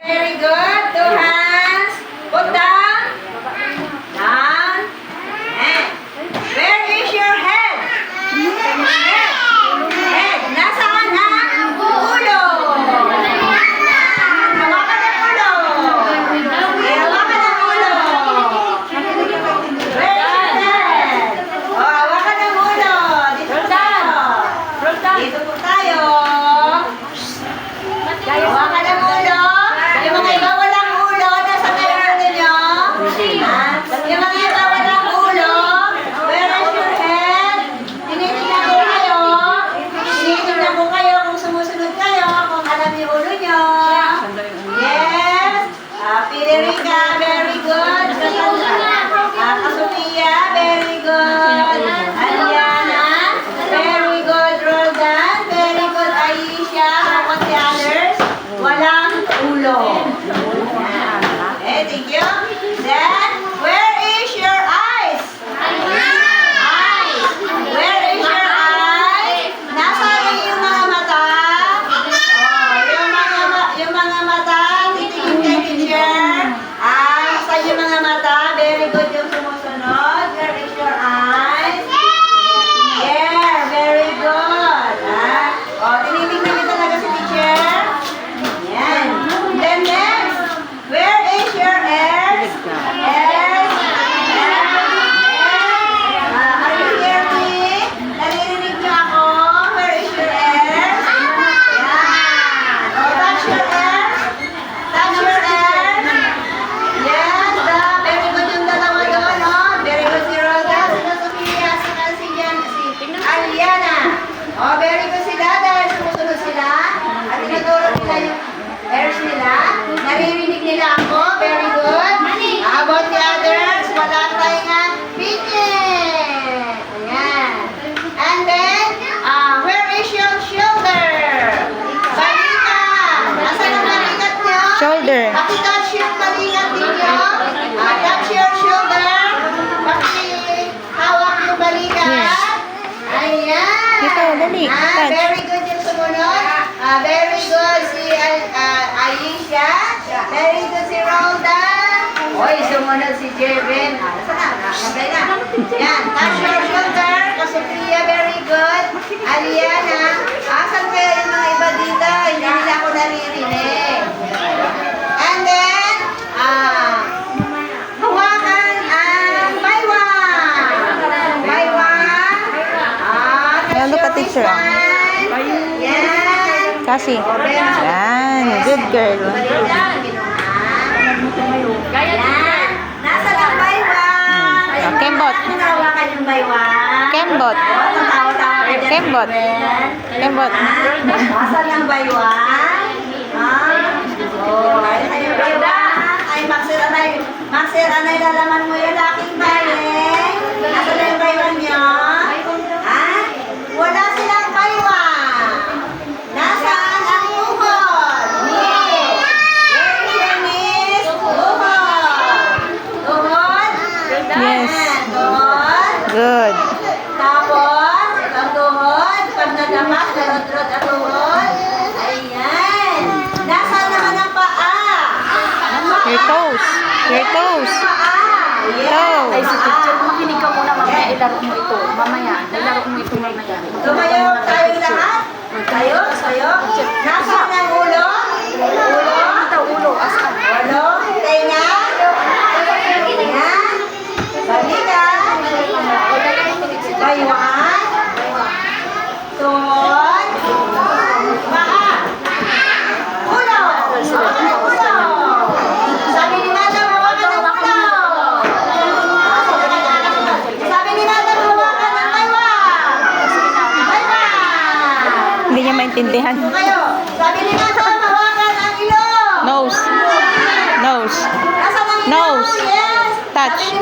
Very good. Two hands. Put down. Down. And where is your head? Head. Head. Nasaan ang ulo? Hawakan ang ulo. Hawakan ang ulo. Where is your head? Oh, hawakan ang ulo. Dito tayo. Dito po tayo. Hawakan ang ulo. Yung mga iba walang ulo, nasa tayo ninyo. Yung mga iba walang ulo, where is your head? Tinitignan ko kayo. Tinitignan ko kayo kung sumusunod kayo, kung alam yung ulo nyo. Yes. Federica, very good. Kasofia, very good. Aliana, very good. Roldan, very good. Aisha, how about the others? Walang ulo. Thank you. Then, where is your eyes? Eyes. Where is your eyes? Nasaan yung mga mata? Oh, yung mga mata. Titingin kay teacher. Saan yung mga mata? Very good yung sumusunod. Where is your eyes? Yeah, very good. Tinitingnan niyo talaga si teacher. Yan. Then next, where is your ears? Ears. Are you hearing me? Naririnig niyo ako? Where is your ears? Yan. Touch your ears. Touch your ears. Yes, very good yung dalawa doon, oh. Very good si Rosa, si Sofia, si Aliana. Oh, very good sila dahil sumusunod sila. At tinuturo nila yung ears nila. Naririnig nila ako. Very good. How about the others? Wala tayong picnic. Ayan. And then, where is your shoulder? Balikat. Nasaan ang balikat nyo? Shoulder. Paki-touch yung balikat ninyo. Touch your shoulder. Paki-hawak yung balikat. Yes. Ayan. Dito, dali. Touch. Very good yung sumunod. Very good si Aisha. Very good si Rolda. Hoy, sumunod si Jevin. Saan na? Nagay na. Yan. Touch your shoulder. Kasofia, very good. Aliana. Asan kaya yung mga iba dito? Hindi nila ako naririnig. And then, hawakan ang baywang. Baywang. Yan, look at teacher. Yan. Kasi. Yan. Good girl. Yan. Nasa ang baywang? Kembot. Hawakan yung baywang. Kembot. Tawa-tawa ka dyan. Kembot. Kembot. Nasa ang baywang? Oh, ayun yung baywang. Ay, Maxer, anay lalaman mo yung laking baling. Nasa na yung baywang nyo? Wala silang baywang. Nasaan ang tuhod? Miss. Where is your miss? Tuhod. Tuhod? Yes. Tuhod. Good. Tapos, ang tuhod. Pag nadamak, narot-rot ang tuhod. Ayan. Nasaan naman ang paa? Ang paa. Your toes. Your toes. Ang paa. Yes. Toes. Ay, si teacher, makinig ka muna mamaya, ilaro mo ito. Mamaya, ilaro mo ito mamaya. Tumayo tayo lahat. Tayo. Nasaan ang ulo? Ulo. Ito, ulo, asan? Ulo. Tenga. Ayan. Balikan. Baywang. Tuhod. Paa. Ulo. Ulo. Sabi ni Madam, hawakan ang ulo. Sabi ni Madam, hawakan ang baywang. Baywang. Hindi niya maintindihan. Kayo. Sabi ni Madam, hawakan ang ilong. Nose. Nose. Nasaan ang ilong? Nose. Yes. Touch. Sabi ni